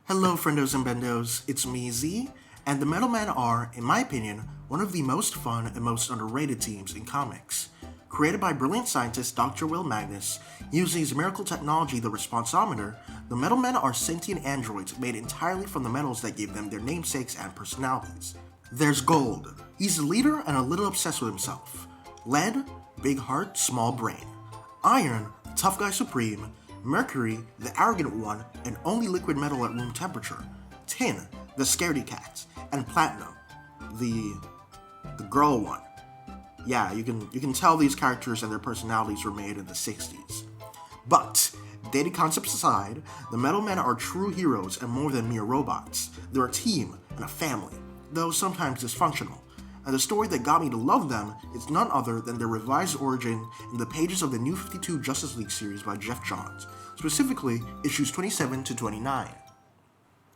Hello, friendos and bendos, it's me, Z, and the Metal Men are, in my opinion, one of the most fun and most underrated teams in comics. Created by brilliant scientist Dr. Will Magnus, using his miracle technology, the Responsometer, the Metal Men are sentient androids made entirely from the metals that gave them their namesakes and personalities. There's Gold. He's a leader and a little obsessed with himself. Lead, big heart, small brain. Iron, tough guy supreme. Mercury, the arrogant one and only liquid metal at room temperature. Tin, the scaredy cat. And Platinum, the girl one. Yeah, you can tell these characters and their personalities were made in the 60s. But, dated concepts aside, the Metal Men are true heroes and more than mere robots. They're a team and a family, though sometimes dysfunctional. And the story that got me to love them is none other than their revised origin in the pages of the New 52 Justice League series by Geoff Johns, specifically issues 27 to 29.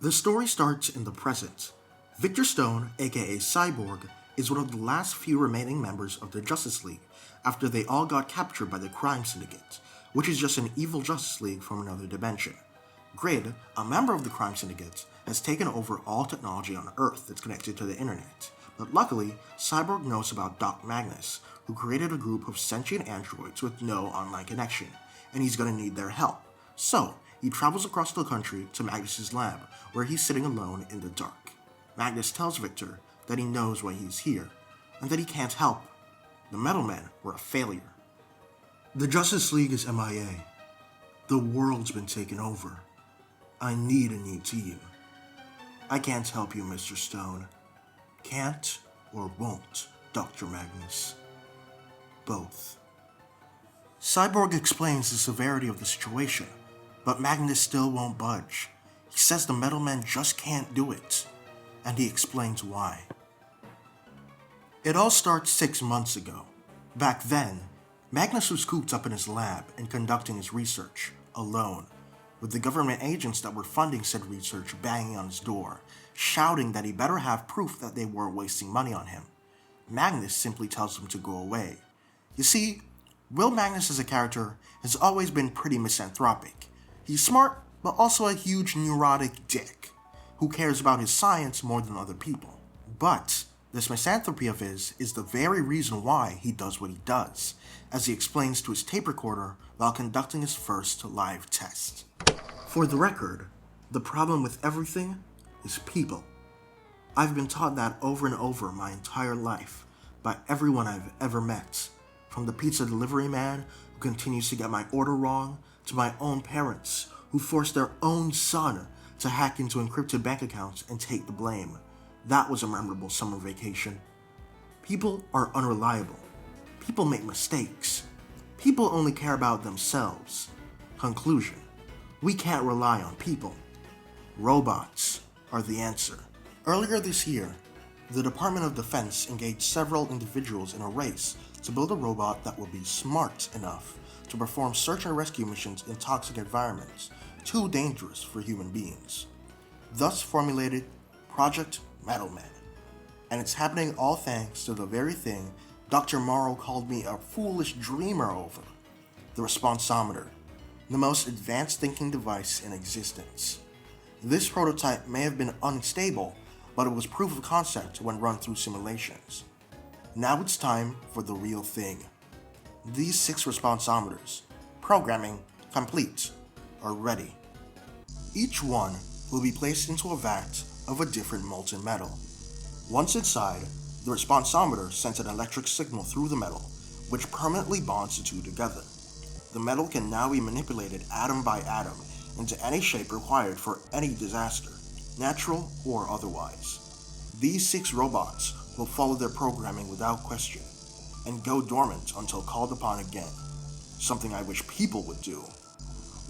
The story starts in the present. Victor Stone, aka Cyborg, is one of the last few remaining members of the Justice League after they all got captured by the Crime Syndicate, which is just an evil Justice League from another dimension. Grid, a member of the Crime Syndicate, has taken over all technology on Earth that's connected to the internet. But luckily, Cyborg knows about Doc Magnus, who created a group of sentient androids with no online connection, and he's gonna need their help. So, he travels across the country to Magnus's lab, where he's sitting alone in the dark. Magnus tells Victor that he knows why he's here, and that he can't help. The Metal Men were a failure. The Justice League is MIA. The world's been taken over. I need you. I can't help you, Mr. Stone. Can't or won't, Dr. Magnus. Both. Cyborg explains the severity of the situation, but Magnus still won't budge. He says the Metal Men just can't do it, and he explains why. It all starts 6 months ago. Back then, Magnus was cooped up in his lab and conducting his research, alone, with the government agents that were funding said research banging on his door, shouting that he better have proof that they weren't wasting money on him. Magnus simply tells him to go away. You see, Will Magnus as a character has always been pretty misanthropic. He's smart, but also a huge neurotic dick, who cares about his science more than other people. But this misanthropy of his is the very reason why he does what he does, as he explains to his tape recorder while conducting his first live test. For the record, the problem with everything is people. I've been taught that over and over my entire life by everyone I've ever met, from the pizza delivery man who continues to get my order wrong, to my own parents who forced their own son to hack into encrypted bank accounts and take the blame. That was a memorable summer vacation. People are unreliable. People make mistakes. People only care about themselves. Conclusion: we can't rely on people. Robots are the answer. Earlier this year, the Department of Defense engaged several individuals in a race to build a robot that would be smart enough to perform search and rescue missions in toxic environments too dangerous for human beings. Thus formulated Project Metal Men. And it's happening all thanks to the very thing Dr. Morrow called me a foolish dreamer over: the Responsometer, the most advanced thinking device in existence. This prototype may have been unstable, but it was proof of concept when run through simulations. Now it's time for the real thing. These 6 responsometers, programming complete, are ready. Each one will be placed into a vat of a different molten metal. Once inside, the responsometer sends an electric signal through the metal, which permanently bonds the two together. The metal can now be manipulated atom by atom into any shape required for any disaster, natural or otherwise. These 6 robots will follow their programming without question, and go dormant until called upon again, something I wish people would do.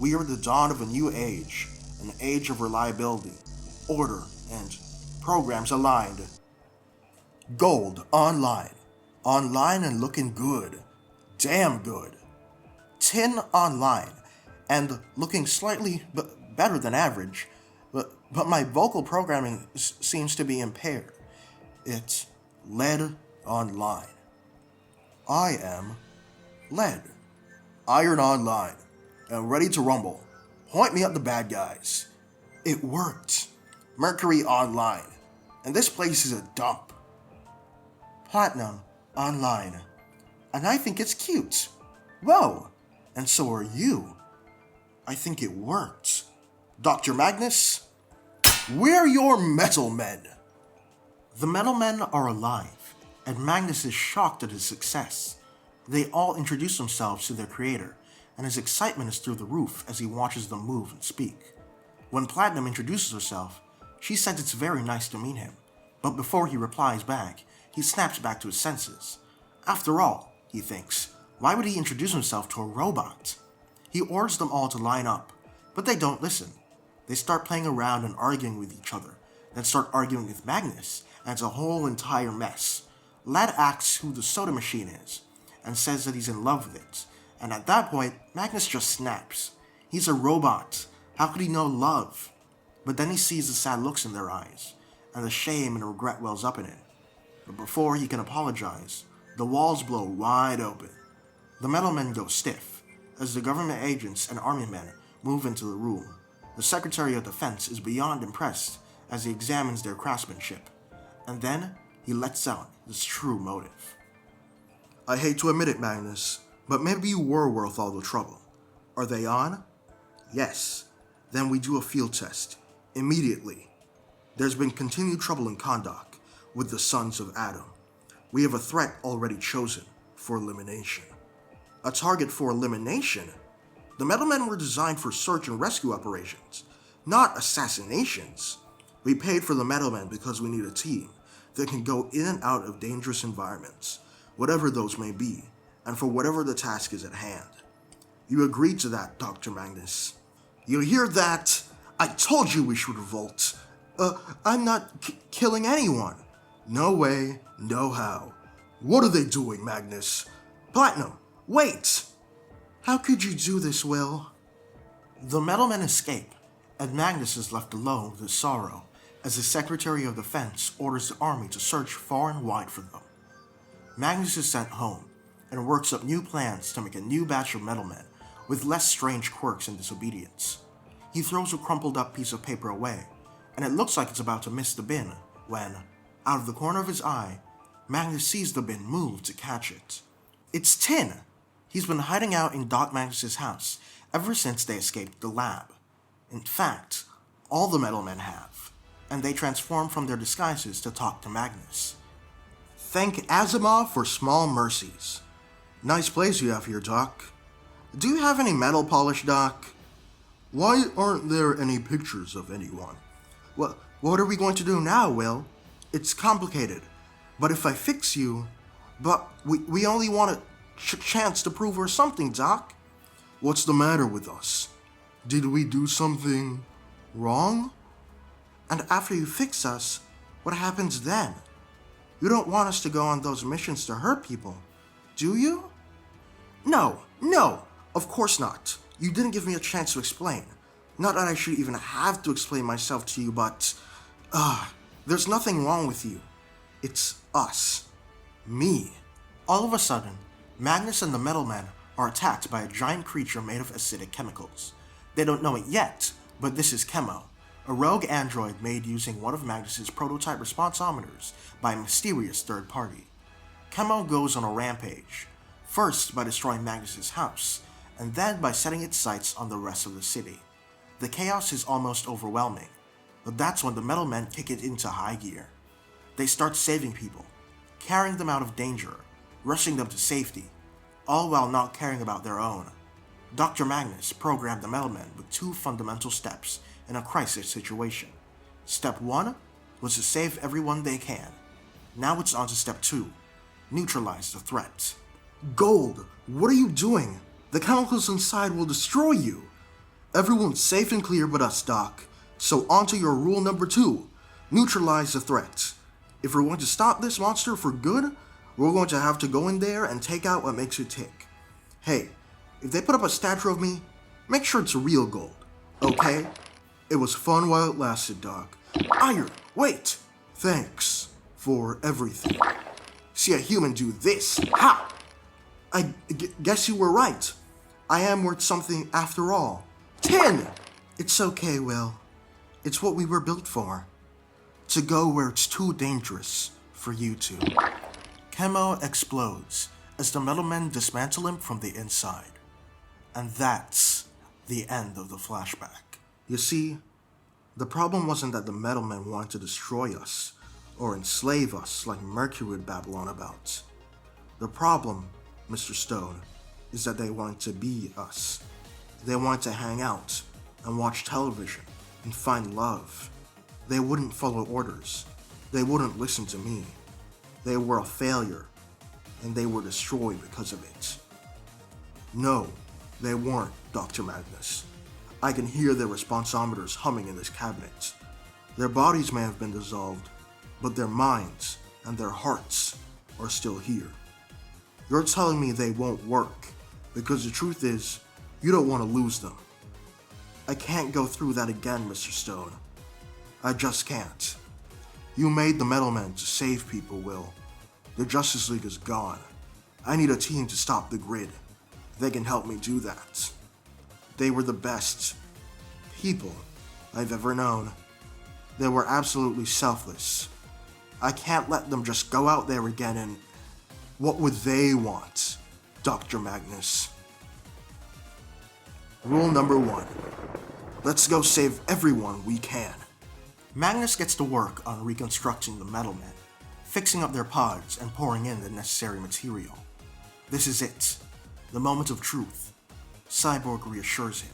We are at the dawn of a new age, an age of reliability, order, and programs aligned. Gold online. Online and looking good. Damn good. Tin online, and looking slightly better than average, but my vocal programming seems to be impaired. It's Lead online. I am Lead. Iron online, and ready to rumble. Point me at the bad guys. It worked. Mercury online. And this place is a dump. Platinum online. And I think it's cute. Whoa! And so are you. I think it worked. Dr. Magnus, we're your metal men. The metal men are alive, and Magnus is shocked at his success. They all introduce themselves to their creator, and his excitement is through the roof as he watches them move and speak. When Platinum introduces herself, she says it's very nice to meet him, but before he replies back, he snaps back to his senses. After all, he thinks, why would he introduce himself to a robot? He orders them all to line up, but they don't listen. They start playing around and arguing with each other, then start arguing with Magnus, and it's a whole entire mess. Lad asks who the soda machine is, and says that he's in love with it, and at that point, Magnus just snaps. He's a robot. How could he know love? But then he sees the sad looks in their eyes, and the shame and regret wells up in it. But before he can apologize, the walls blow wide open. The metal men go stiff, as the government agents and army men move into the room. The Secretary of Defense is beyond impressed as he examines their craftsmanship, and then he lets out his true motive. I hate to admit it, Magnus, but maybe you were worth all the trouble. Are they on? Yes. Then we do a field test. Immediately. There's been continued trouble in Kahndaq with the Sons of Adam. We have a threat already chosen for elimination. A target for elimination? The metal men were designed for search and rescue operations, not assassinations. We paid for the metal men because we need a team that can go in and out of dangerous environments, whatever those may be, and for whatever the task is at hand. You agreed to that, Dr. Magnus. You hear that? I told you we should revolt. I'm not killing anyone. No way, no how. What are they doing, Magnus? Platinum, wait! How could you do this, Will? The metal men escape, and Magnus is left alone with his sorrow as the Secretary of Defense orders the army to search far and wide for them. Magnus is sent home and works up new plans to make a new batch of metal men with less strange quirks and disobedience. He throws a crumpled up piece of paper away, and it looks like it's about to miss the bin when, out of the corner of his eye, Magnus sees the bin move to catch it. It's Tin! He's been hiding out in Doc Magnus's house ever since they escaped the lab. In fact, all the metal men have, and they transform from their disguises to talk to Magnus. Thank Asimov for small mercies. Nice place you have here, Doc. Do you have any metal polish, Doc? Why aren't there any pictures of anyone? Well, what are we going to do now, Will? It's complicated, but if I fix you... But we only want a chance to prove we're something, Doc. What's the matter with us? Did we do something wrong? And after you fix us, what happens then? You don't want us to go on those missions to hurt people, do you? No, of course not. You didn't give me a chance to explain. Not that I should even have to explain myself to you, but... there's nothing wrong with you. It's us. Me. All of a sudden, Magnus and the metal men are attacked by a giant creature made of acidic chemicals. They don't know it yet, but this is Chemo, a rogue android made using one of Magnus's prototype responsometers by a mysterious third party. Chemo goes on a rampage, first by destroying Magnus's house, and then by setting its sights on the rest of the city. The chaos is almost overwhelming, but that's when the metal men kick it into high gear. They start saving people, carrying them out of danger, rushing them to safety, all while not caring about their own. Dr. Magnus programmed the metal men with two fundamental steps in a crisis situation. Step 1 was to save everyone they can. Now it's on to step 2, neutralize the threat. Gold, what are you doing? The chemicals inside will destroy you. Everyone's safe and clear but us, Doc. So on to your rule number 2, neutralize the threat. If we're going to stop this monster for good, we're going to have to go in there and take out what makes it tick. Hey, if they put up a statue of me, make sure it's real gold, okay? It was fun while it lasted, Doc. Iron, wait! Thanks for everything. See a human do this, ha! I guess you were right. I am worth something after all. 10! It's okay, Will. It's what we were built for. To go where it's too dangerous for you to. Chemo explodes as the Metal Men dismantle him from the inside. And that's the end of the flashback. You see, the problem wasn't that the Metal Men wanted to destroy us or enslave us like Mercury would babble on about. The problem, Mr. Stone, is that they wanted to be us. They wanted to hang out and watch television and find love. They wouldn't follow orders. They wouldn't listen to me. They were a failure, and they were destroyed because of it. No, they weren't, Dr. Magnus. I can hear their responsometers humming in this cabinet. Their bodies may have been dissolved, but their minds and their hearts are still here. You're telling me they won't work, because the truth is, you don't want to lose them. I can't go through that again, Mr. Stone. I just can't. You made the Metal Men to save people, Will. The Justice League is gone. I need a team to stop the Grid. They can help me do that. They were the best people I've ever known. They were absolutely selfless. I can't let them just go out there again and... What would they want, Dr. Magnus? Rule number 1. Let's go save everyone we can. Magnus gets to work on reconstructing the Metal Men, fixing up their pods and pouring in the necessary material. This is it. The moment of truth. Cyborg reassures him.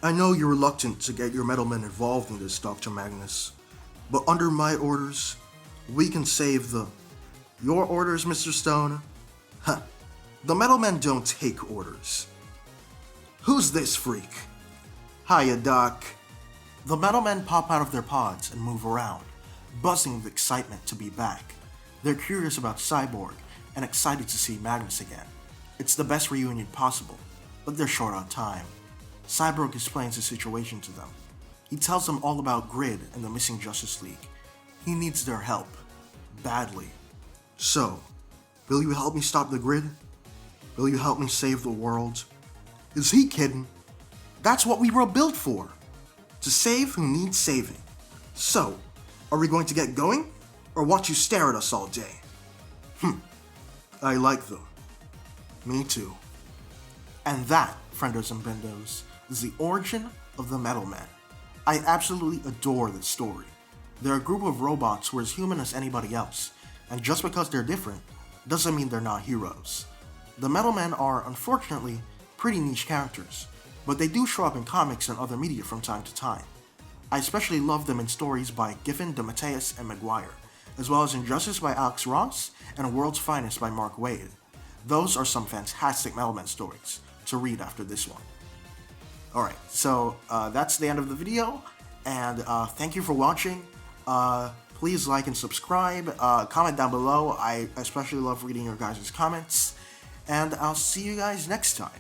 I know you're reluctant to get your Metal Men involved in this, Dr. Magnus, but under my orders, we can save the... Your orders, Mr. Stone? Huh. The Metal Men don't take orders. Who's this freak? Hiya, Doc. The Metal Men pop out of their pods and move around, buzzing with excitement to be back. They're curious about Cyborg and excited to see Magnus again. It's the best reunion possible, but they're short on time. Cyborg explains the situation to them. He tells them all about Grid and the missing Justice League. He needs their help. Badly. So, will you help me stop the Grid? Will you help me save the world? Is he kidding? That's what we were built for. To save who needs saving. So, are we going to get going? Or watch you stare at us all day? I like them. Me too. And that, friendos and bendos, is the origin of the Metal Men. I absolutely adore this story. They're a group of robots who are as human as anybody else, and just because they're different, doesn't mean they're not heroes. The Metal Men are, unfortunately, pretty niche characters, but they do show up in comics and other media from time to time. I especially love them in stories by Giffen, DeMatteis, and Maguire, as well as Injustice by Alex Ross and World's Finest by Mark Waid. Those are some fantastic Metal Men stories to read after this one. Alright, so that's the end of the video, and thank you for watching. Please like and subscribe, comment down below. I especially love reading your guys' comments, and I'll see you guys next time.